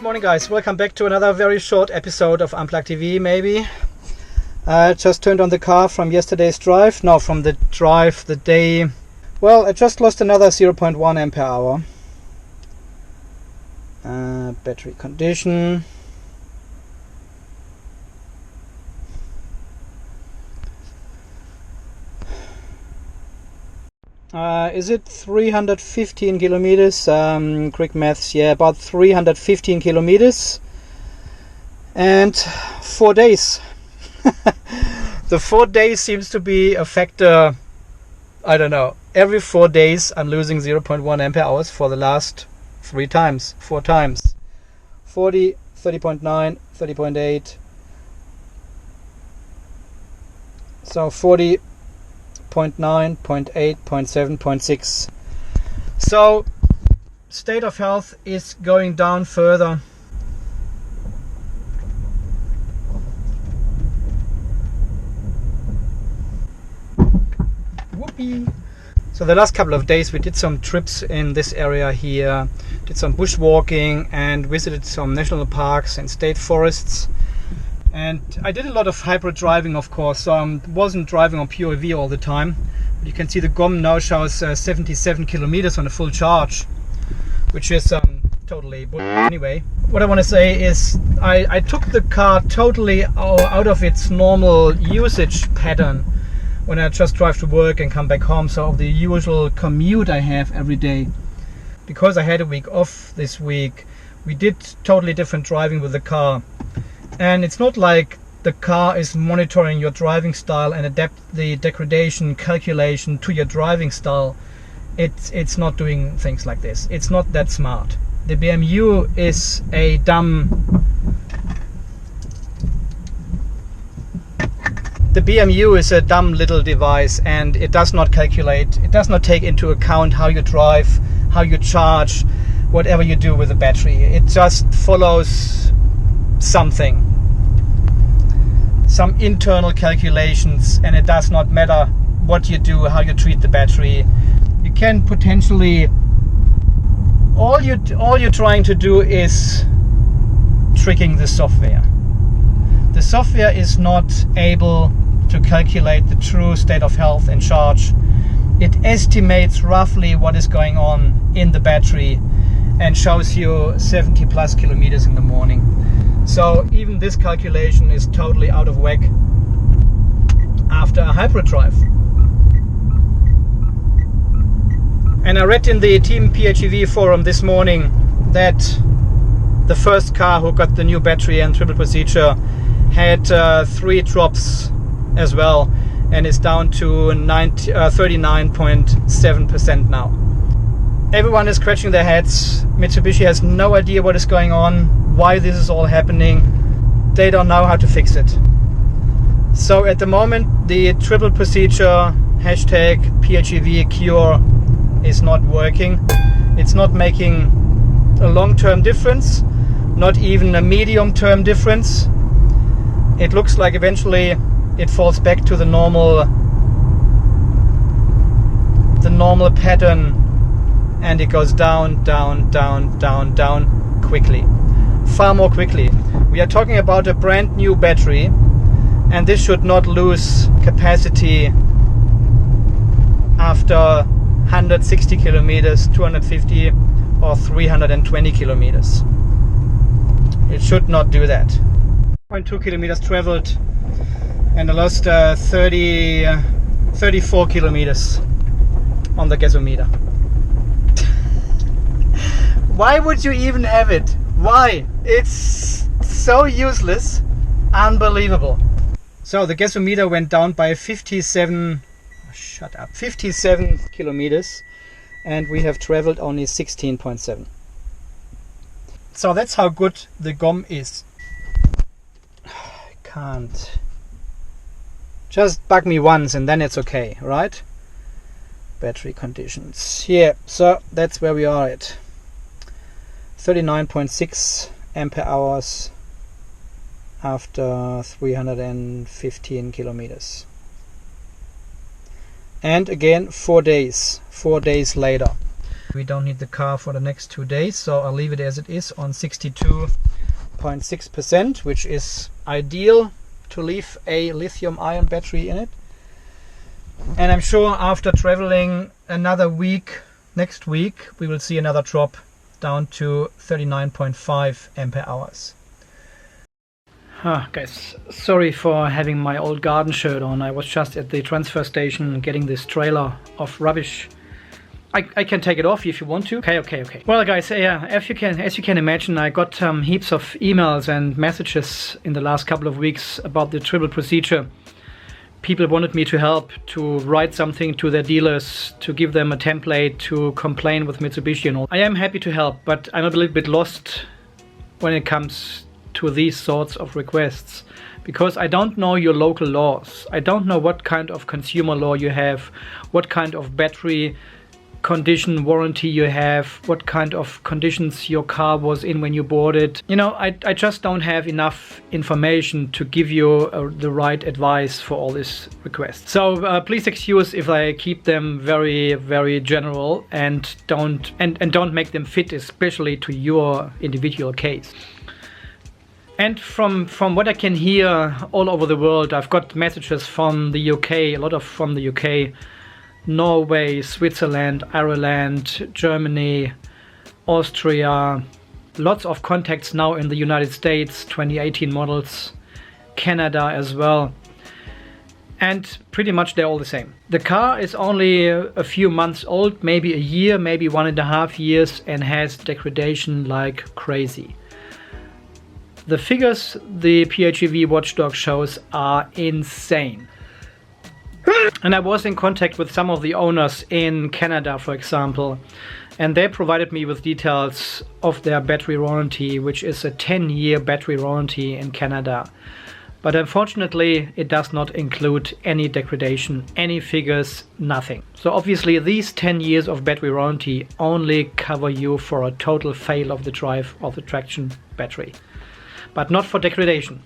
morning guys, welcome back to another very short episode of Unplugged TV maybe. I just turned on the car from yesterday's drive, no, from the drive the day. Well, I just lost another 0.1 ampere hour. Battery condition. Is it 315 kilometers? Quick maths, yeah, about 315 kilometers. And 4 days. The 4 days seems to be a factor, I don't know. Every 4 days I'm losing 0.1 ampere hours for the last 4 times. 40, 30.9, 30.8. So 40. 0.9, 0.8, 0.7, 0.6. So state of health is going down further. Whoopee. So the last couple of days we did some trips in this area here, did some bushwalking and visited some national parks and state forests. And I did a lot of hybrid driving, of course, so I wasn't driving on pure EV all the time. But you can see the GOM now shows 77 kilometers on a full charge, which is totally bullshit anyway. What I want to say is I took the car totally out of its normal usage pattern when I just drive to work and come back home, so of the usual commute I have every day. Because I had a week off this week, we did totally different driving with the car. And it's not like the car is monitoring your driving style and adapt the degradation calculation to your driving style. It's not doing things like this. It's not that smart. The BMW is a dumb... The BMW is a dumb little device, and it does not calculate, it does not take into account how you drive, how you charge, whatever you do with the battery. It just follows something, some internal calculations, and it does not matter what you do, how you treat the battery. You can potentially, all you're trying to do is tricking the software. The software is not able to calculate the true state of health and charge. It estimates roughly what is going on in the battery and shows you 70 plus kilometers in the morning. So even this calculation is totally out of whack after a hybrid drive. And I read in the Team PHEV forum this morning that the first car who got the new battery and triple procedure had 3 drops as well, and is down to 39.7% now. Everyone is scratching their heads. Mitsubishi has no idea what is going on, why this is all happening. They don't know how to fix it. So at the moment the triple procedure hashtag PHEV cure is not working. It's not making a long-term difference, not even a medium-term difference. It looks like eventually it falls back to the normal pattern, and it goes down, down, down, down, down quickly. Far more quickly. We are talking about a brand new battery, and this should not lose capacity after 160 kilometers, 250 or 320 kilometers. It should not do that. 0.2 kilometers traveled, and I lost 34 kilometers on the gasometer. Why would you even have it? Why? It's so useless. Unbelievable. So the gasometer went down by 57 kilometers, and we have traveled only 16.7. So that's how good the GOM is. I can't. Just bug me once and then it's okay, right? Battery conditions. Yeah, so that's where we are at. 39.6 ampere hours after 315 kilometers. And again 4 days later. We don't need the car for the next 2 days, so I'll leave it as it is on 62.6%, which is ideal to leave a lithium-ion battery in it. And I'm sure after traveling another week, next week, we will see another drop down to 39.5 ampere hours. Guys, sorry for having my old garden shirt on. I was just at the transfer station getting this trailer of rubbish. I can take it off if you want to. Okay. Well, guys, yeah, as you can imagine, I got heaps of emails and messages in the last couple of weeks about the triple procedure. People wanted me to help, to write something to their dealers, to give them a template, to complain with Mitsubishi and all. I am happy to help, but I'm a little bit lost when it comes to these sorts of requests, because I don't know your local laws. I don't know what kind of consumer law you have, what kind of battery condition warranty you have, what kind of conditions your car was in when you bought it. You know, I just don't have enough information to give you the right advice for all these requests. So please excuse if I keep them very, very general and don't make them fit especially to your individual case. And from what I can hear all over the world, I've got messages from the UK, a lot of from the UK, Norway, Switzerland, Ireland, Germany, Austria, lots of contacts now in the United States, 2018 models, Canada as well. And pretty much they're all the same. The car is only a few months old, maybe a year, maybe 1.5 years, and has degradation like crazy. The figures the PHEV watchdog shows are insane. And I was in contact with some of the owners in Canada, for example, and they provided me with details of their battery warranty, which is a 10-year battery warranty in Canada. But unfortunately, it does not include any degradation, any figures, nothing. So obviously these 10 years of battery warranty only cover you for a total fail of the drive or the traction battery, but not for degradation.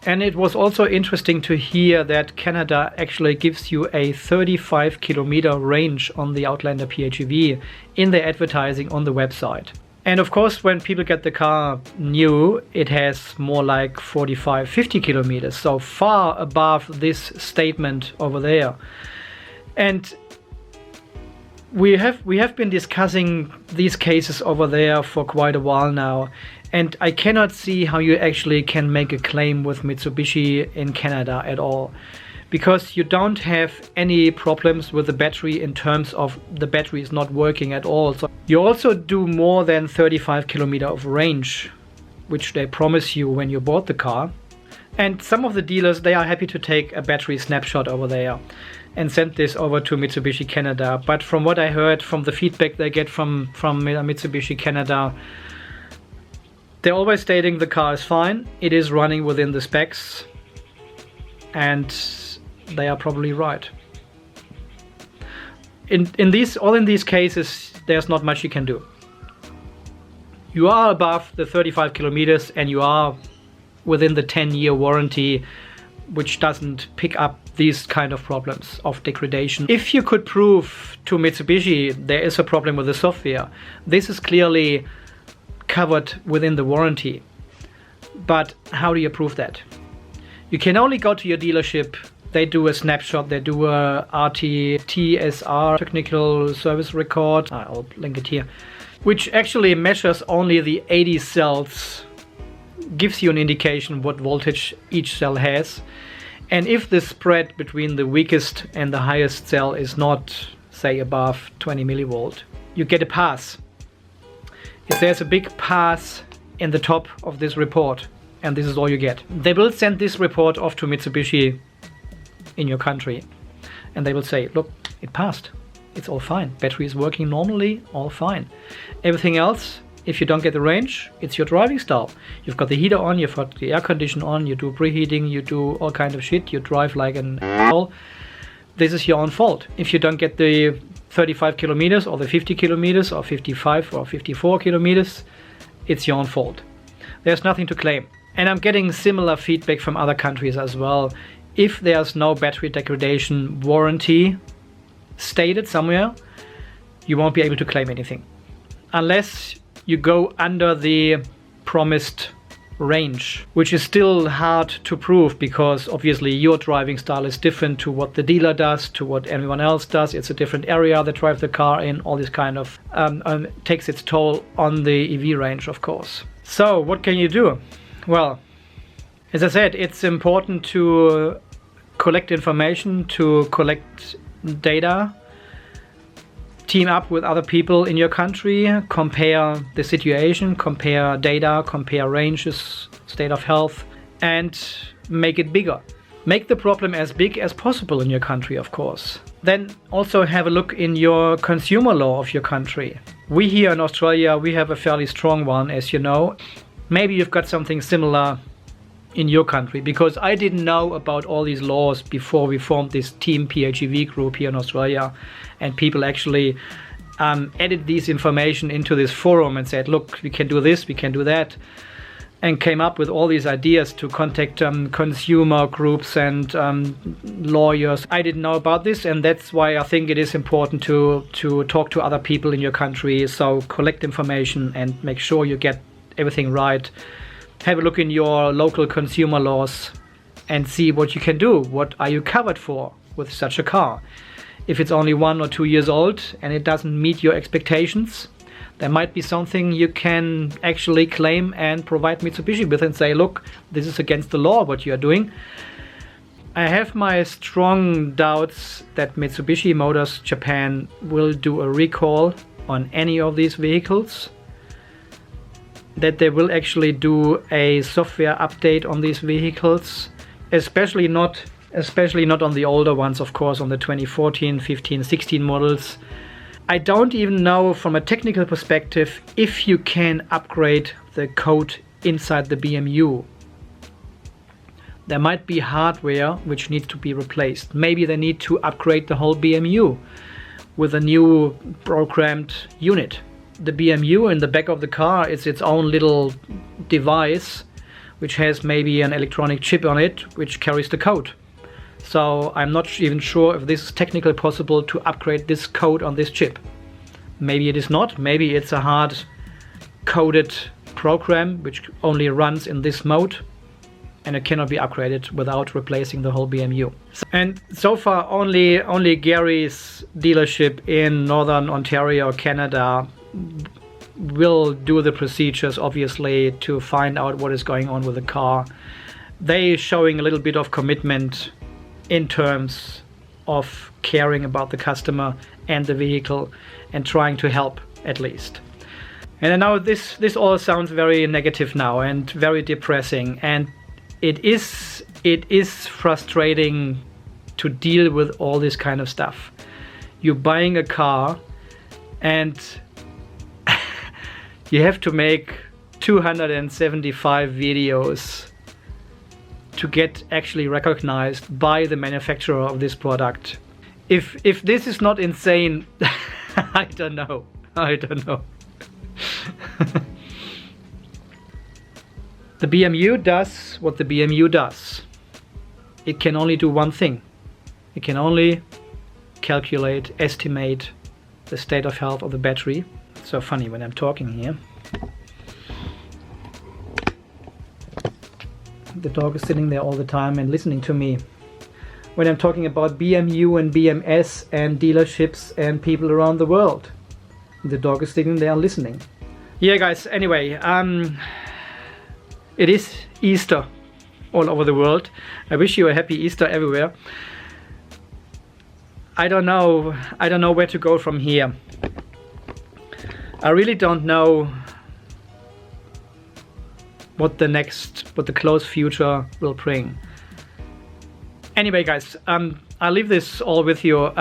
And it was also interesting to hear that Canada actually gives you a 35 kilometer range on the Outlander PHEV in their advertising on the website. And of course, when people get the car new, it has more like 45, 50 kilometers, so far above this statement over there. And we have been discussing these cases over there for quite a while now. And I cannot see how you actually can make a claim with Mitsubishi in Canada at all, because you don't have any problems with the battery in terms of the battery is not working at all. So you also do more than 35 kilometer of range, which they promise you when you bought the car. And some of the dealers, they are happy to take a battery snapshot over there and send this over to Mitsubishi Canada. But from what I heard, from the feedback they get from Mitsubishi Canada, they're always stating the car is fine, it is running within the specs, and they are probably right. In these cases, there's not much you can do. You are above the 35 kilometers and you are within the 10-year warranty, which doesn't pick up these kind of problems of degradation. If you could prove to Mitsubishi there is a problem with the software, this is clearly covered within the warranty. But how do you prove that? You can only go to your dealership, they do a snapshot, they do a TSR, technical service record, I'll link it here, which actually measures only the 80 cells, gives you an indication what voltage each cell has. And if the spread between the weakest and the highest cell is not, say, above 20 millivolt, you get a pass. If there's a big pass in the top of this report, and this is all you get. They will send this report off to Mitsubishi in your country, and they will say, look, it passed. It's all fine. Battery is working normally, all fine. Everything else, if you don't get the range, it's your driving style. You've got the heater on, you've got the air condition on, you do preheating, you do all kind of shit, you drive like an asshole. This is your own fault. If you don't get the 35 kilometers or the 50 kilometers or 55 or 54 kilometers, it's your own fault. There's nothing to claim. And I'm getting similar feedback from other countries as well. If there's no battery degradation warranty stated somewhere, you won't be able to claim anything. Unless you go under the promised range, which is still hard to prove because obviously your driving style is different to what the dealer does, to what everyone else does. It's a different area that drives the car in. All this kind of takes its toll on the EV range, of course. So what can you do? Well, as I said, it's important to collect information, to collect data, team up with other people in your country, compare the situation, compare data, compare ranges, state of health, and make it bigger. Make the problem as big as possible in your country, of course. Then also have a look in your consumer law of your country. We here in Australia, we have a fairly strong one, as you know. Maybe you've got something similar in your country, because I didn't know about all these laws before we formed this Team PHEV group here in Australia, and people actually added these information into this forum and said, look, we can do this, we can do that, and came up with all these ideas to contact consumer groups and lawyers. I didn't know about this, and that's why I think it is important to talk to other people in your country. So collect information and make sure you get everything right. Have a look in your local consumer laws and see what you can do. What are you covered for with such a car? If it's only 1 or 2 years old and it doesn't meet your expectations, there might be something you can actually claim and provide Mitsubishi with and say, look, this is against the law what you are doing. I have my strong doubts that Mitsubishi Motors Japan will do a recall on any of these vehicles, that they will actually do a software update on these vehicles, especially not on the older ones, of course, on the 2014, 15, 16 models. I don't even know from a technical perspective if you can upgrade the code inside the BMU. There might be hardware which needs to be replaced. Maybe they need to upgrade the whole BMU with a new programmed unit. The BMU in the back of the car is its own little device which has maybe an electronic chip on it which carries the code. So I'm not even sure if this is technically possible to upgrade this code on this chip. Maybe it is not. Maybe it's a hard coded program which only runs in this mode and it cannot be upgraded without replacing the whole BMU. And so far only Gary's dealership in Northern Ontario, Canada will do the procedures, obviously, to find out what is going on with the car. They showing a little bit of commitment in terms of caring about the customer and the vehicle and trying to help at least. And I know this all sounds very negative now and very depressing, and it is frustrating to deal with all this kind of stuff. You're buying a car and you have to make 275 videos to get actually recognized by the manufacturer of this product. If this is not insane, I don't know. The BMU does what the BMU does. It can only do one thing. It can only calculate, estimate the state of health of the battery. It's so funny when I'm talking here. The dog is sitting there all the time and listening to me when I'm talking about BMU and BMS and dealerships and people around the world. The dog is sitting there listening. Yeah, guys, anyway, it is Easter all over the world. I wish you a happy Easter everywhere. I don't know where to go from here. I really don't know what the close future will bring. Anyway, guys, I'll leave this all with you.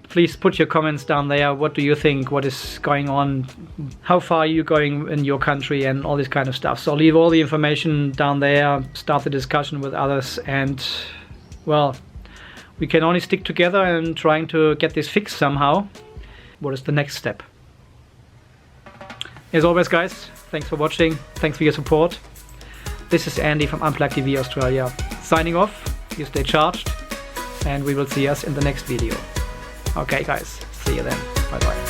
Please put your comments down there. What do you think? What is going on? How far are you going in your country and all this kind of stuff? So leave all the information down there, start the discussion with others, and well, we can only stick together and trying to get this fixed somehow. What is the next step? As always, guys, thanks for watching. Thanks for your support. This is Andy from Unplugged EV Australia. Signing off. You stay charged, and we will see us in the next video. Okay, guys, see you then. Bye bye.